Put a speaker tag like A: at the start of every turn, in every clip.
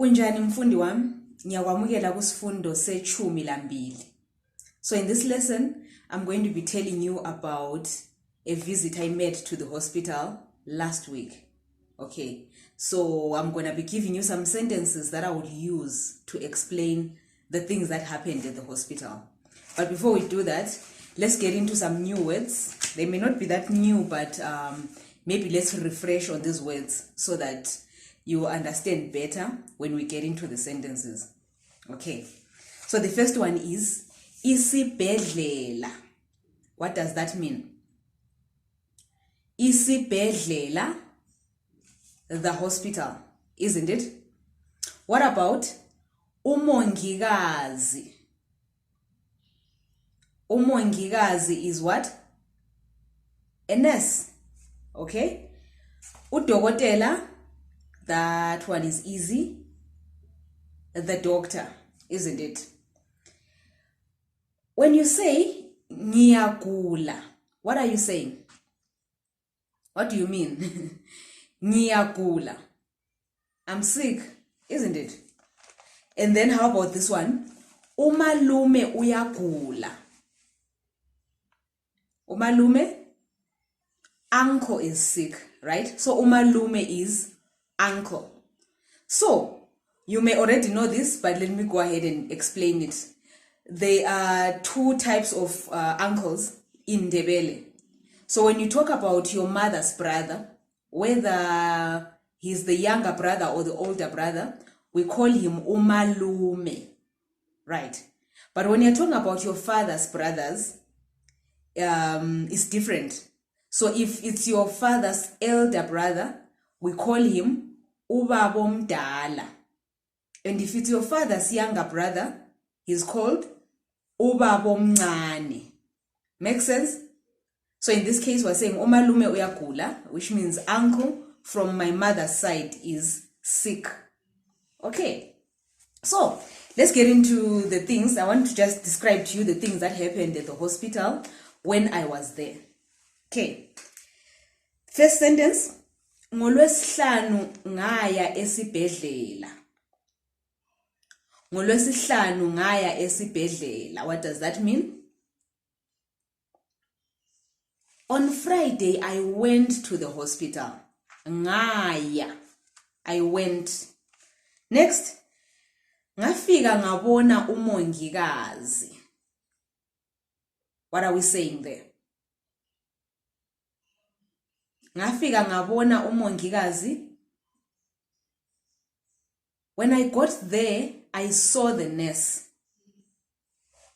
A: Unjani mfundi wami? Ngiyakwamukela kusifundo se-12. So in this lesson, I'm going to be telling you about a visit I made to the hospital last week. Okay, so I'm going to be giving you some sentences that I would use to explain the things that happened at the hospital. But before we do that, let's get into some new words. They may not be that new, but maybe let's refresh on these words so that you understand better when we get into the sentences. Okay, so the first one is isibhedlela. What does that mean? Isibhedlela, the hospital, isn't it? What about umongikazi? Umongikazi is what? A nurse. Okay, udokotela, that one is easy. The doctor, isn't it? When you say ngiyagula, what are you saying? What do you mean? Ngiyagula. I'm sick, isn't it? And then how about this one? Umalume uyagula. Umalume, uncle is sick, right? So umalume is uncle. So you may already know this, but let me go ahead and explain it. There are two types of uncles in Ndebele. So when you talk about your mother's brother, whether he's the younger brother or the older brother, we call him umalume, right? But when you're talking about your father's brothers, it's different. So if it's your father's elder brother, we call him ubabomdala. And if it's your father's younger brother, he's called ubabomncane. Make sense? So in this case, we're saying umalume uyagula, which means uncle from my mother's side is sick. Okay, so let's get into the things. I want to just describe to you the things that happened at the hospital when I was there. Okay, first sentence, ngolwesihlanu ngaya esibhedlela. Ngolwesihlanu ngaya esibhedlela. What does that mean? On Friday, I went to the hospital. Ngaya, I went. Next, ngafika ngabona umongikazi. What are we saying there? Ngafika ngabona umongikazi. When I got there, I saw the nurse.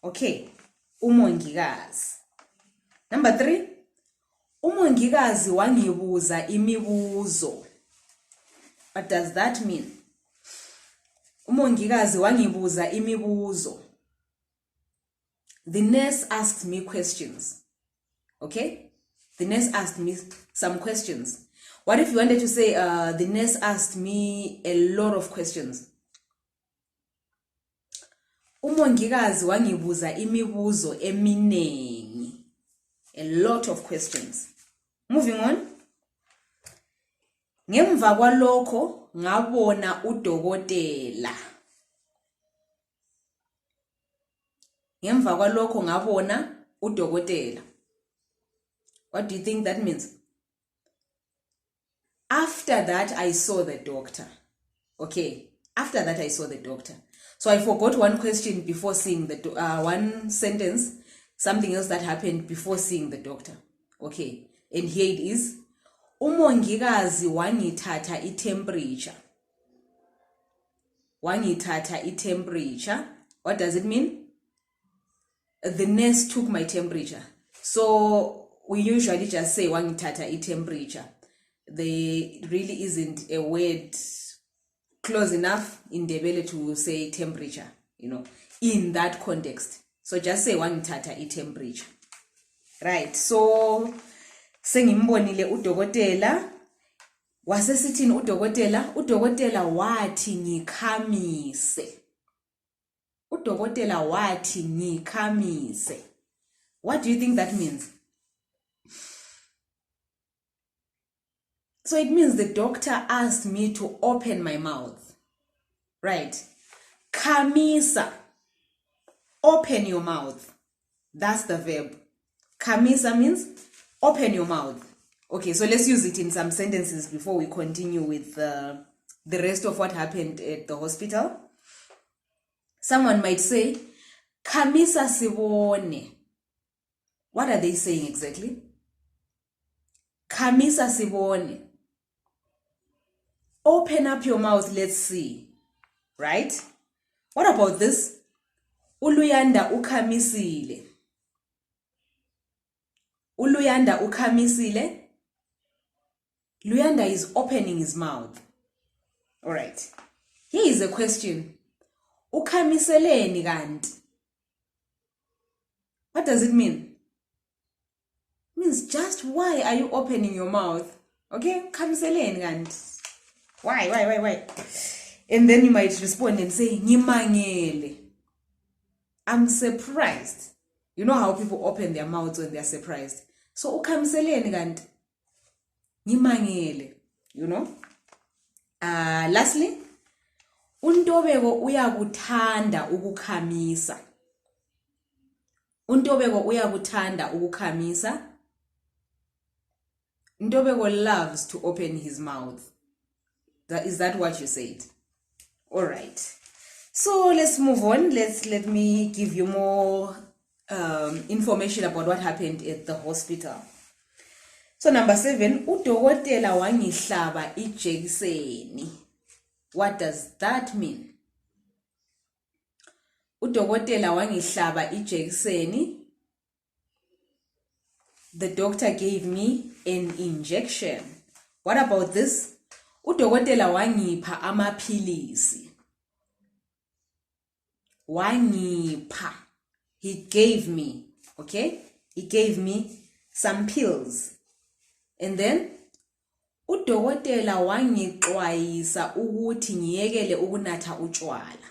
A: Okay, umongikazi. Number 3, umongikazi wangibuza imibuzo. What does that mean? Umongikazi wangibuza imibuzo. The nurse asked me questions. Okay? The nurse asked me some questions. What if you wanted to say, the nurse asked me a lot of questions? Umongikazi wangibuza imibuzo eminengi. A lot of questions. Moving on. Ngemva kwalokho ngabona udokotela. Ngemva kwalokho ngabona udokotela. What do you think that means? After that, I saw the doctor. Okay, after that, I saw the doctor. So I forgot one question before seeing the one sentence, something else that happened before seeing the doctor. Okay, and here it is. Umongikazi wangithatha i-temperature. Wangithatha i-temperature. What does it mean? The nurse took my temperature. So we usually just say wangithatha i-temperature. There really isn't a word close enough in Ndebele to say temperature, you know, in that context. So just say wangithatha i-temperature. Right, so sengimbonile udokotela. Wasesithini udokotela? Udokotela wathi ngikhamise. Udokotela wathi ngikhamise. What do you think that means? So it means the doctor asked me to open my mouth. Right. Kamisa. Open your mouth. That's the verb. Kamisa means open your mouth. Okay, so let's use it in some sentences before we continue with the rest of what happened at the hospital. Someone might say, Kamisa sibone. What are they saying exactly? Kamisa sibone. Open up your mouth, let's see. Right? What about this? Uluyanda ukhamisile. Uluyanda ukhamisile. Luyanda is opening his mouth. All right. Here is a question. Ukhamiseleni kanti? What does it mean? It means just why are you opening your mouth? Okay? Ukhamiseleni kanti? Why? And then you might respond and say, Ngimangele. I'm surprised. You know how people open their mouths when they're surprised. So, ukhamiseleni kanti? Ngimangele. You know? Lastly, uNtobeko uyakuthanda ukukhamisa. uNtobeko uyakuthanda ukukhamisa. Ndebele loves to open his mouth. Is that what you said? All right. So let's move on. Let me give you more information about what happened at the hospital. So number 7, udokotela wangihlaba ijekiseni. What does that mean? Udokotela wangihlaba ijekiseni. The doctor gave me an injection. What about this? Udokotela wangipha amaphilisi. Wangipha. He gave me. Okay? He gave me some pills. And then, udokotela wangixwayisa ukuthi ngiyekele ukunatha utshwala.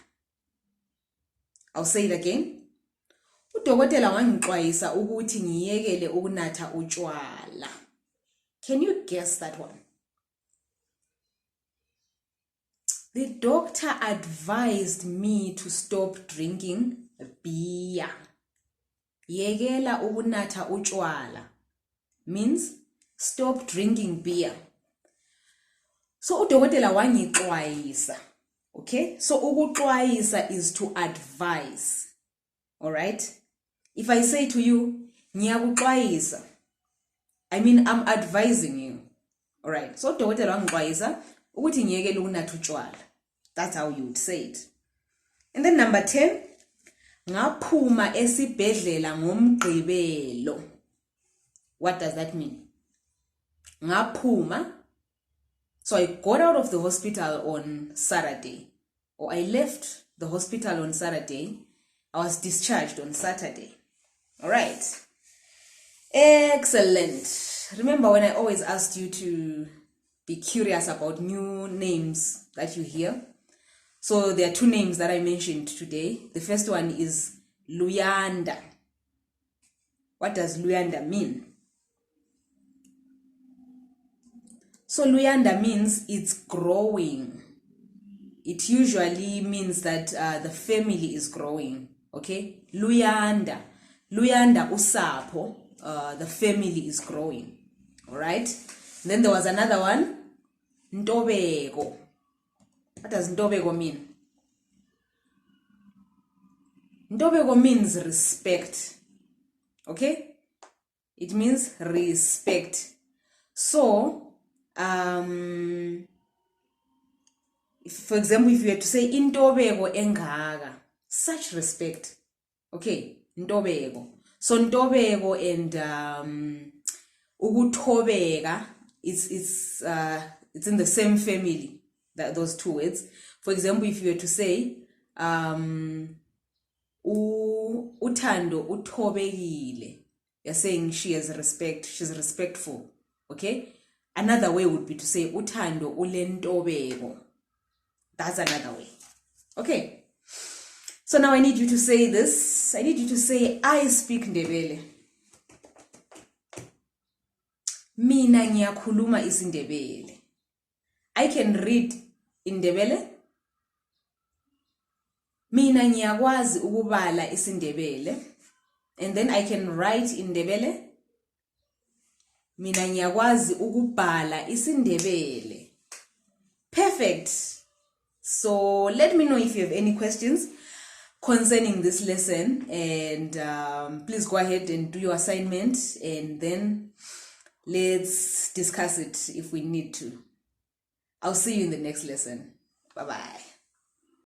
A: I'll say it again. Udokotela wangixwayisa ukuthi ngiyekele ukunatha utshwala. Can you guess that one? The doctor advised me to stop drinking beer. Yekela ukunatha utshwala means stop drinking beer. So udokotela wangixwayisa. Okay? So ukuxwayisa is to advise. All right? If I say to you, ngiyakuxwayisa, I mean I'm advising you. All right? So udokotela wangixwayisa ukuthi ngiyekele ukunatha utshwala. That's how you would say it. And then number 10, ngaphuma esibhedlela ngomgqibelo. What does that mean? Ngaphuma. So I got out of the hospital on Saturday, or I left the hospital on Saturday. I was discharged on Saturday. All right. Excellent. Remember when I always asked you to be curious about new names that you hear? So there are 2 names that I mentioned today. The first one is Luyanda. What does Luyanda mean? So Luyanda means it's growing. It usually means that the family is growing. Okay? Luyanda. Luyanda usapho. The family is growing. Alright? Then there was another one. Ndobeko. What does Ndobeko mean? Ndobeko means respect. Okay? It means respect. So, if, for example, if you were to say Ndobeko engaka, such respect. Okay, Ndobeko. So Ndobeko and ukuthobeka, it's in the same family. Those 2 words. For example, if you were to say uthando uthobekile, you're saying she has respect, she's respectful. Okay? Another way would be to say uthando ulentobeko. That's another way. Okay? So now I need you to say this. I need you to say, I speak Ndebele. Mina ngiyakhuluma isiNdebele. I can read in Ndebele. Mina ngiyakwazi ukubala isiNdebele. And then I can write in Ndebele. Mina ngiyakwazi ukubhala isiNdebele. Perfect. So let me know if you have any questions concerning this lesson, and please go ahead and do your assignment, and then let's discuss it if we need to. I'll see you in the next lesson. Bye-bye.